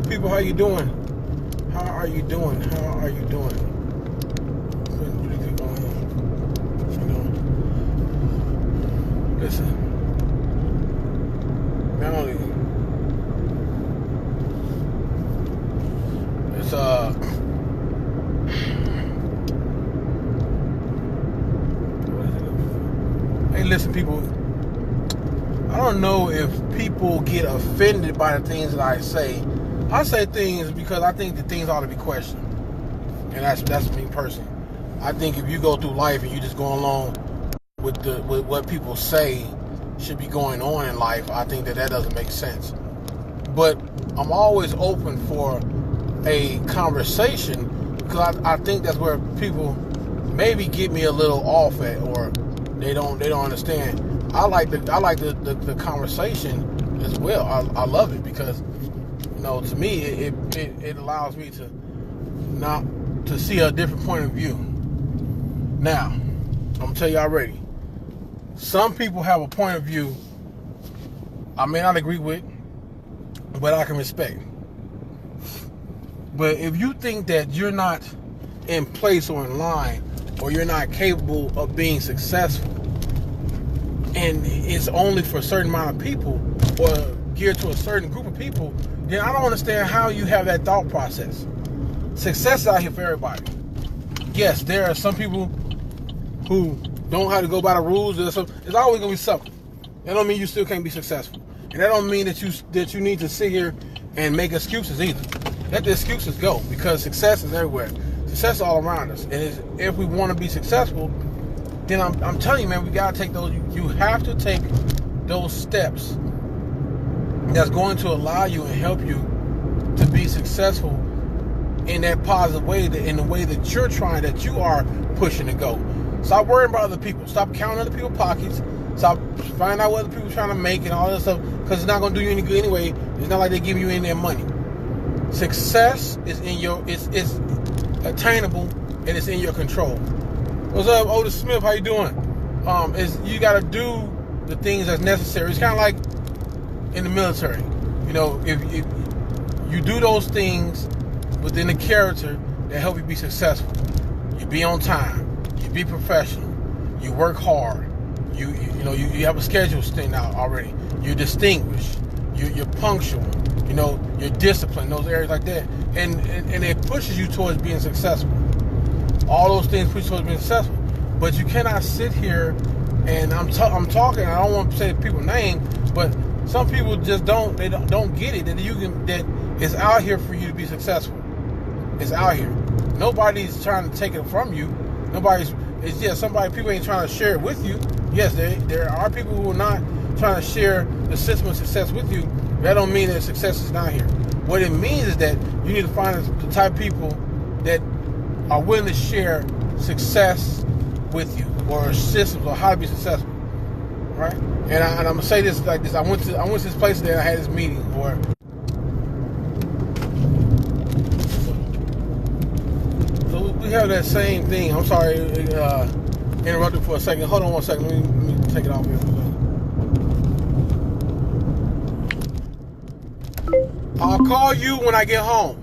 people, how you doing? How are you doing? How are you doing? Listen, not only it's hey, listen, people. I don't know if people get offended by the things that I say. I say things because I think that things ought to be questioned, and that's me personally. I think if you go through life and you just go along with what people say should be going on in life, I think that doesn't make sense. But I'm always open for a conversation because I think that's where people maybe get me a little off at, or they don't understand. I like the conversation as well. I love it because, you know, to me it allows me to see a different point of view. Now, I'm gonna tell you already. Some people have a point of view I may not agree with, but I can respect. But if you think that you're not in place or in line, or you're not capable of being successful, and it's only for a certain amount of people or geared to a certain group of people, then I don't understand how you have that thought process. Success is out here for everybody. Yes, there are some people who don't know how to go by the rules. There's always going to be something. That don't mean you still can't be successful. And that don't mean that you need to sit here and make excuses either. Let the excuses go, because success is everywhere. Success is all around us. And if we want to be successful, then I'm telling you, man, we got to take those. You have to take those steps that's going to allow you and help you to be successful in that positive way, in the way that you're trying, that you are pushing to go. Stop worrying about other people. Stop counting other people's pockets. Stop finding out what other people are trying to make and all that stuff, because it's not going to do you any good anyway. It's not like they're giving you any of their money. Success is it's attainable, and it's in your control. What's up, Otis Smith? How you doing? You got to do the things that's necessary. It's kind of like in the military. You know, if you do those things within the character that help you be successful, you be on time, you be professional, you work hard, you have a schedule thing out already, you're distinguished, you're punctual, you know, you're disciplined, those areas like that, and it pushes you towards being successful. All those things push you towards being successful. But you cannot sit here, and I'm talking, I don't want to say people's name, but some people just don't get it, that it's out here for you to be successful. It's out here. Nobody's trying to take it from you. People ain't trying to share it with you. Yes, there are people who are not trying to share the system of success with you. That don't mean that success is not here. What it means is that you need to find the type of people that are willing to share success with you, or systems, or how to be successful, right? And I'm gonna say this like this. I went to this place today and I had this meeting, so we have that same thing. I'm sorry, interrupted for a second. Hold on one second. Let me take it off here. I'll call you when I get home.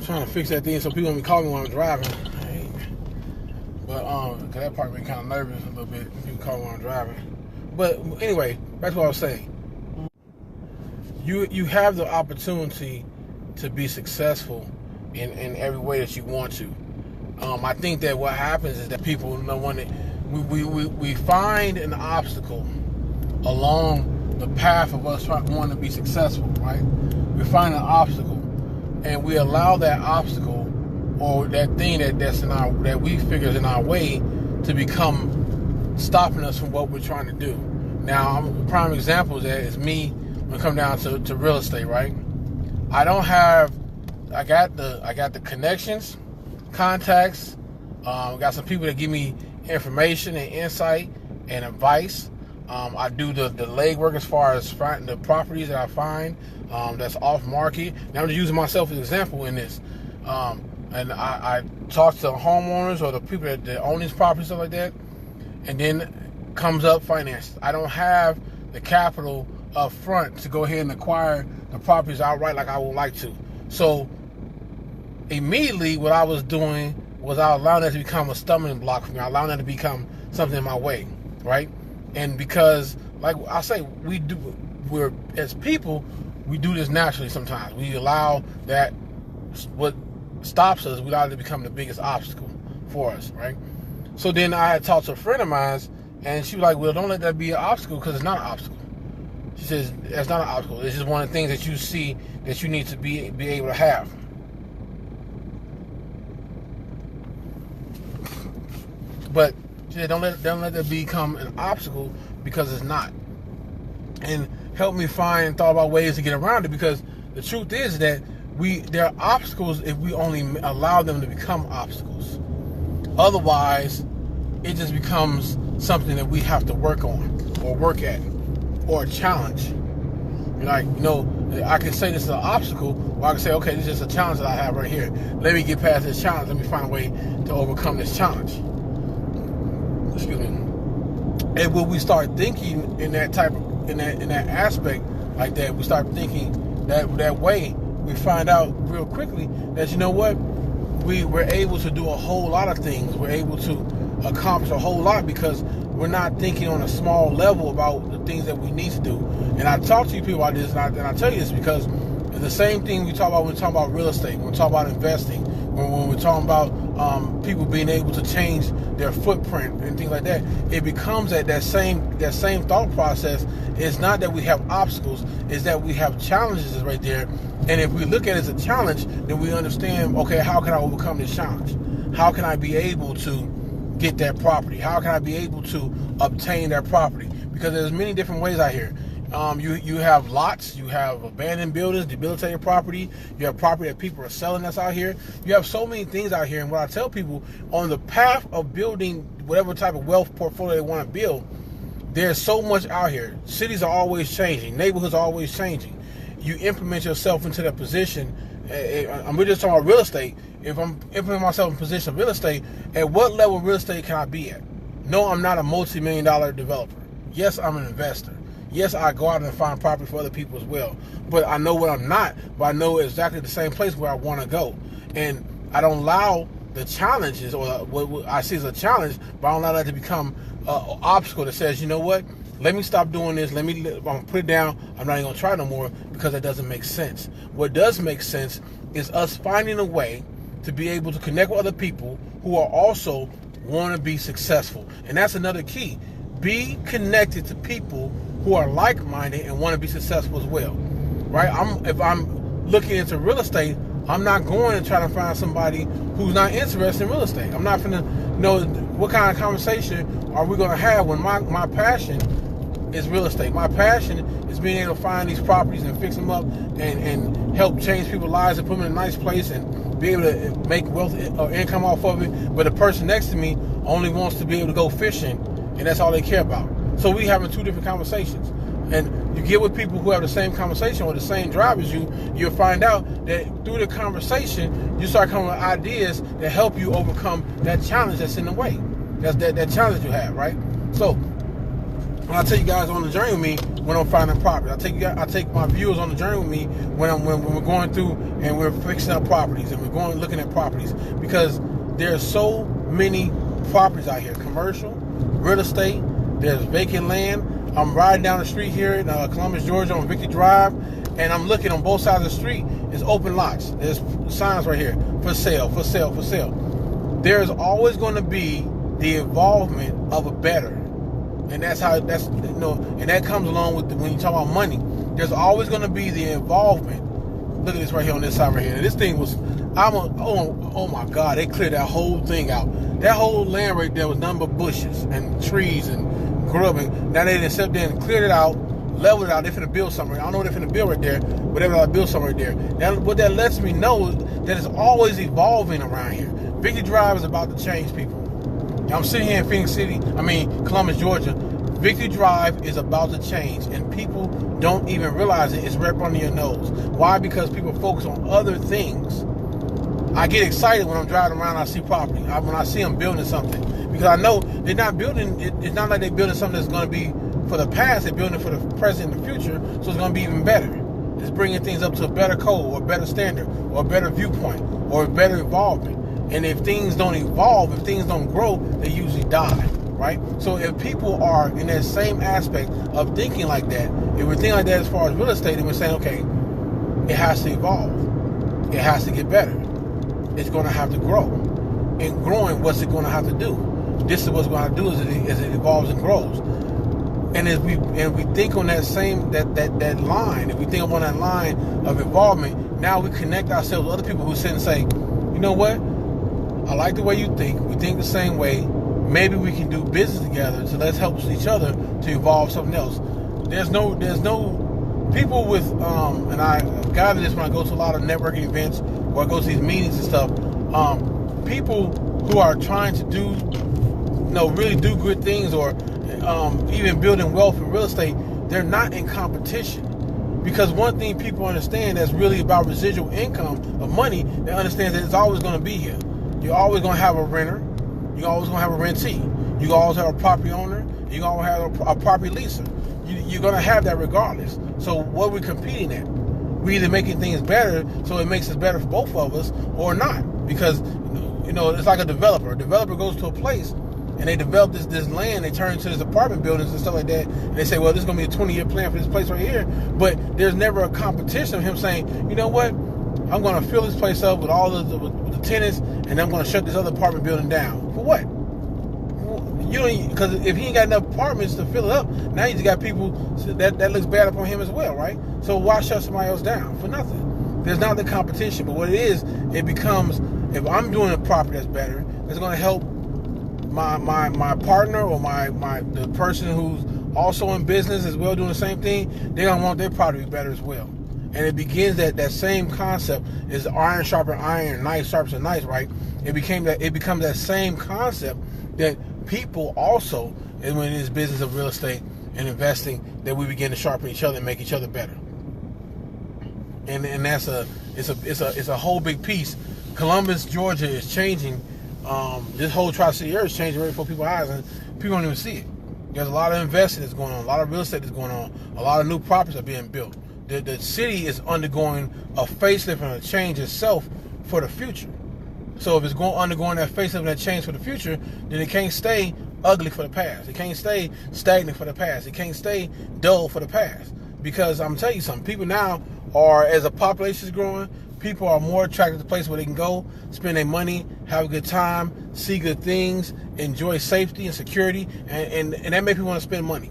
Trying to fix that thing so people don't be calling me while I'm driving. But cause that part made me kind of nervous a little bit. People call me while I'm driving. But anyway, back to what I was saying. You have the opportunity to be successful in every way that you want to. I think that what happens is that people we find an obstacle along the path of us wanting to be successful, right? We find an obstacle, and we allow that obstacle, or that thing that we figure is in our way, to become stopping us from what we're trying to do. Now, a prime example of that is me when it comes down to real estate, right? I got the connections, contacts, Got some people that give me information and insight and advice. I do the legwork as far as finding the properties that I find that's off market. Now I'm just using myself as an example in this. And I talk to homeowners or the people that own these properties, stuff like that. And then comes up finance. I don't have the capital up front to go ahead and acquire the properties outright like I would like to. So immediately what I was doing was I allowed that to become a stumbling block for me. I allowed that to become something in my way, right? And because, like I say, we're as people, we do this naturally sometimes. We allow that what stops us, we allow it to become the biggest obstacle for us, right? So then I had talked to a friend of mine, and she was like, well, don't let that be an obstacle, because it's not an obstacle. She says, it's not an obstacle. It's just one of the things that you see that you need to be able to have. But she said, don't let that become an obstacle, because it's not. And help me thought about ways to get around it, because the truth is that there are obstacles if we only allow them to become obstacles. Otherwise, it just becomes something that we have to work on or work at or a challenge. Like, I can say this is an obstacle, or I can say, okay, this is just a challenge that I have right here. Let me get past this challenge. Let me find a way to overcome this challenge. Excuse me. And when we start thinking in that aspect like that, we start thinking that way, we find out real quickly that, you know what, we were able to do a whole lot of things. We're able to accomplish a whole lot because we're not thinking on a small level about the things that we need to do. And I talk to you people about this, and I tell you this because it's the same thing we talk about when we talk about real estate, when we talk about investing, when we're talking about people being able to change their footprint and things like that. It becomes that same thought process. It's not that we have obstacles, it's that we have challenges right there. And if we look at it as a challenge, then we understand, okay, how can I overcome this challenge? How can I be able to get that property? How can I be able to obtain that property? Because there's many different ways out here. You have lots, you have abandoned buildings, debilitated property, you have property that people are selling that's out here. You have so many things out here, and what I tell people, on the path of building whatever type of wealth portfolio they want to build, there's so much out here. Cities are always changing, neighborhoods are always changing. You implement yourself into that position. We're just talking about real estate. If I'm implementing myself in position of real estate, at what level of real estate can I be at? No, I'm not a multi-million-dollar developer. Yes, I'm an investor. Yes, I go out and find property for other people as well. But I know what I'm not, but I know exactly the same place where I want to go. And I don't allow the challenges, or what I see as a challenge, but I don't allow that to become an obstacle that says, you know what, let me stop doing this, I'm gonna put it down, I'm not even gonna try no more, because it doesn't make sense. What does make sense is us finding a way to be able to connect with other people who are also want to be successful. And that's another key. Be connected to people who are like-minded and want to be successful as well, right? If I'm looking into real estate, I'm not going to try to find somebody who's not interested in real estate. I'm not going to know what kind of conversation are we going to have when my passion is real estate. My passion is being able to find these properties and fix them up and help change people's lives and put them in a nice place and be able to make wealth or income off of it. But the person next to me only wants to be able to go fishing, and that's all they care about. So we having two different conversations. And you get with people who have the same conversation or the same drive as you, you'll find out that through the conversation, you start coming with ideas that help you overcome that challenge that's in the way. That's that challenge you have, right? So when I take you guys on the journey with me when I'm finding property, I take my viewers on the journey with me when we're going through and we're fixing up properties and we're going looking at properties, because there's so many properties out here, commercial, real estate. There's vacant land. I'm riding down the street here in Columbus, Georgia on Victory Drive, and I'm looking on both sides of the street. It's open lots. There's signs right here, for sale, for sale, for sale. There's always going to be the involvement of a bidder, and and that comes along with when you talk about money. There's always going to be the involvement. Look at this right here on this side right here. And this thing was, oh my God, they cleared that whole thing out. That whole land right there was nothing but bushes and trees and grubbing. Now they didn't sit there and cleared it out, leveled it out. They're finna build something. I don't know what they're finna build right there, but they're gonna build something right there. Now what that lets me know is that it's always evolving around here. Victory Drive is about to change people. I'm sitting here in Columbus, Georgia. Victory Drive is about to change, and people don't even realize it. It's right under your nose. Why? Because people focus on other things. I get excited when I'm driving around and I see property. When I see them building something. Because I know they're not building, it's not like they're building something that's going to be for the past. They're building it for the present and the future, so it's going to be even better. It's bringing things up to a better code, or a better standard, or a better viewpoint, or a better involvement. And if things don't evolve, if things don't grow, they usually die, right? So if people are in that same aspect of thinking like that, if we're thinking like that as far as real estate, and we're saying, okay, it has to evolve. It has to get better. It's going to have to grow. And growing, what's it going to have to do? This is what's going to do as it evolves and grows. And as we think on that same that line, if we think on that line of involvement, now we connect ourselves with other people who sit and say, you know what? I like the way you think. We think the same way. Maybe we can do business together. So let's help each other to evolve something else. There's no people with and I gather this when I go to a lot of networking events or I go to these meetings and stuff. People who are trying to do, really do good things, or even building wealth in real estate, they're not in competition. Because one thing people understand that's really about residual income of money, they understand that it's always going to be here. You're always going to have a renter. You're always going to have a rentee. You always have a property owner. You're going to have a property leaser. You're going to have that regardless. So what are we competing at? We're either making things better, so it makes it better for both of us, or not. Because, it's like a developer. A developer goes to a place, and they develop this land, they turn into this apartment buildings and stuff like that, and they say, well, this is going to be a 20-year plan for this place right here. But there's never a competition of him saying, you know what, I'm going to fill this place up with all of the tenants, and I'm going to shut this other apartment building down. For what? Because if he ain't got enough apartments to fill it up, now you just got people that looks bad upon him as well, right? So why shut somebody else down? For nothing. There's not the competition, but what it is, it becomes, if I'm doing a property that's better, it's going to help my partner or the person who's also in business as well doing the same thing. They're going to want their property to be better as well. And it begins that same concept is iron sharpens iron, knife sharpens a knife, right? It becomes that same concept that people also, and when in this business of real estate and investing, that we begin to sharpen each other and make each other better. And that's it's a whole big piece. Columbus, Georgia is changing. This whole Tri-City area is changing right before people's eyes, and people don't even see it. There's a lot of investing that's going on, a lot of real estate that's going on, a lot of new properties are being built. The city is undergoing a facelift and a change itself for the future. So if it's undergoing that facelift and that change for the future, then it can't stay ugly for the past. It can't stay stagnant for the past. It can't stay dull for the past. Because I'm telling you something, people now are, as the population is growing, people are more attracted to places where they can go, spend their money, have a good time, see good things, enjoy safety and security, and that makes people want to spend money.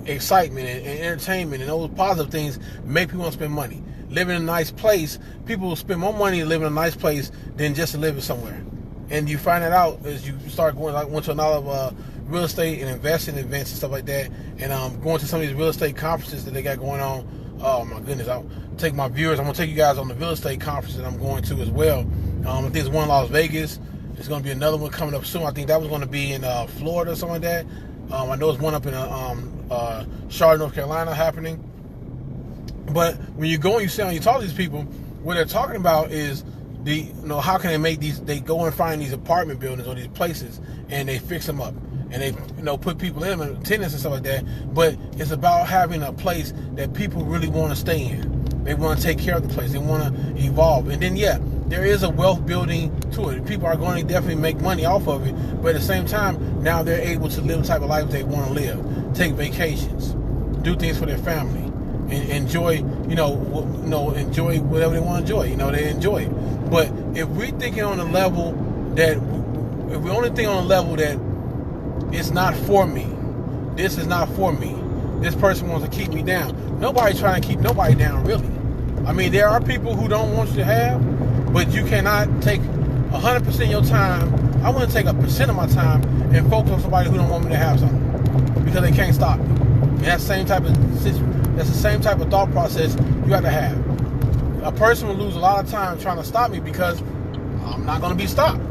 Excitement and entertainment and those positive things make people want to spend money. Living in a nice place, people will spend more money to live in a nice place than just to live in somewhere. And you find that out as you start going, like went to a lot of real estate and investing events and stuff like that, and going to some of these real estate conferences that they got going on. Oh my goodness, I'll take my viewers, I'm going to take you guys on the real estate conference that I'm going to as well. I think there's one in Las Vegas. There's going to be another one coming up soon. I think that was going to be in Florida or something like that. I know there's one up in Charlotte, North Carolina happening. But when you go and you talk to these people, what they're talking about is how can they make these? They go and find these apartment buildings or these places, and they fix them up, and they put people in them, and tenants and stuff like that. But it's about having a place that people really want to stay in. They want to take care of the place. They want to evolve, and then there is a wealth building to it. People are going to definitely make money off of it, but at the same time, now they're able to live the type of life they want to live, take vacations, do things for their family, and enjoy, enjoy whatever they want to enjoy. They enjoy it. But if we're thinking on a level that, if we only think on a level that it's not for me, this is not for me, this person wants to keep me down. Nobody's trying to keep nobody down, really. I mean, there are people who don't want you to have, but you cannot take 100% of your time. I want to take 1% of my time and focus on somebody who don't want me to have something because they can't stop me. And that's the same type of thought process you have to have. A person will lose a lot of time trying to stop me because I'm not going to be stopped.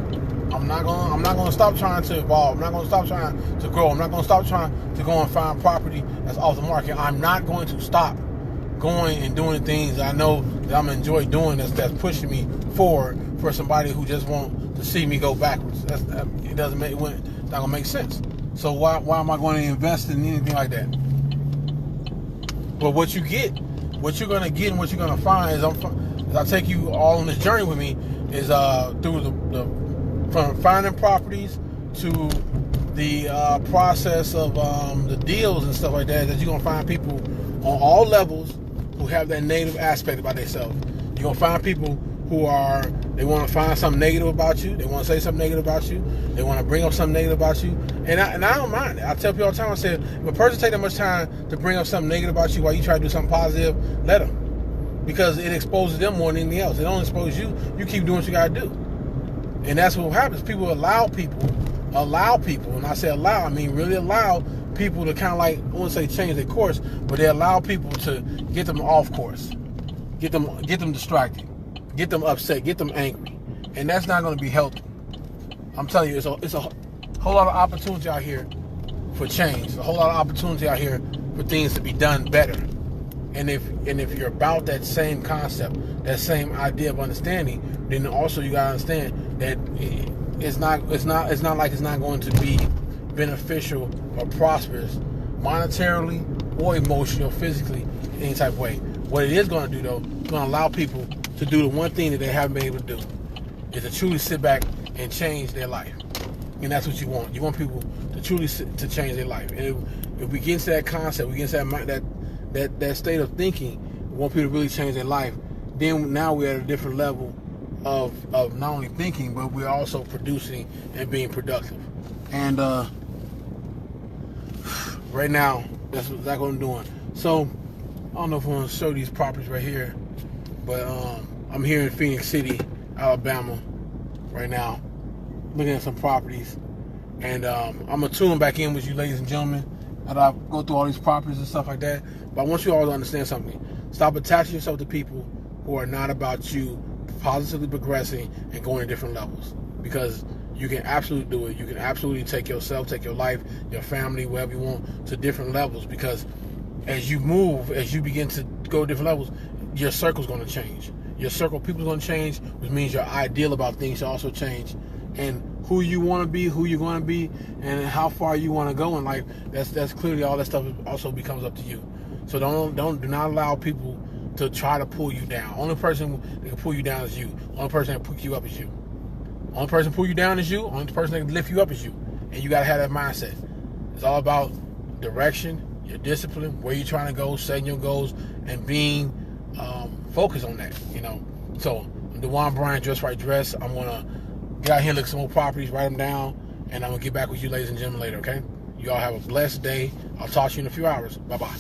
I'm not gonna stop trying to evolve. I'm not gonna stop trying to grow. I'm not gonna stop trying to go and find property that's off the market. I'm not going to stop going and doing things I know that I'm gonna enjoy doing that's pushing me forward for somebody who just want to see me go backwards. It's not gonna make sense. So why am I going to invest in anything like that? But what you get, what you're gonna get, and what you're gonna find is as I take you all on this journey with me is through from finding properties to the process of the deals and stuff like that you're gonna find people on all levels who have that negative aspect about themselves. You're gonna find people who they want to find something negative about you. They want to say something negative about you. They want to bring up something negative about you. And I don't mind it. I tell people all the time, I say, if a person take that much time to bring up something negative about you while you try to do something positive, let them. Because it exposes them more than anything else. It don't expose you. You keep doing what you got to do. And that's what happens. People allow people, and I say allow, I mean really allow people to kind of like, I wouldn't say change their course, but they allow people to get them off course, get them distracted, get them upset, get them angry. And that's not going to be healthy. I'm telling you, it's a whole lot of opportunity out here for change, a whole lot of opportunity out here for things to be done better. And if you're about that same concept, that same idea of understanding, then also you gotta understand that it's not like it's not going to be beneficial or prosperous monetarily or emotionally or physically in any type of way. What it is going to do though, it's going to allow people to do the one thing that they haven't been able to do, is to truly sit back and change their life. And that's what you want. You want people to truly to change their life. And if we get into that concept, we get into that state of thinking, we want people to really change their life, then now we're at a different level of not only thinking, but we're also producing and being productive. And right now, that's exactly what I'm doing. So, I don't know if I want to show these properties right here, but I'm here in Phoenix City, Alabama, right now, looking at some properties. And I'm going to tune back in with you, ladies and gentlemen, as I go through all these properties and stuff like that. But I want you all to understand something. Stop attaching yourself to people who are not about you positively progressing and going to different levels. Because you can absolutely do it. You can absolutely take yourself, take your life, your family, wherever you want, to different levels. Because as you move, as you begin to go to different levels, your circle's going to change. Your circle of people is going to change, which means your ideal about things should also change. And who you want to be, who you're going to be, and how far you want to go in life, that's clearly all that stuff also becomes up to you. So do not allow people to try to pull you down. Only person that can pull you down is you. Only person that can pick you up is you. Only person pull you down is you. Only person that can lift you up is you. And you got to have that mindset. It's all about direction, your discipline, where you're trying to go, setting your goals, and being focused on that. You know. So I'm DeJuan Bryant, Dress Right Dress. I'm gonna get out here and look at some more properties, write them down, and I'm gonna get back with you, ladies and gentlemen, later. Okay. You all have a blessed day. I'll talk to you in a few hours. Bye bye.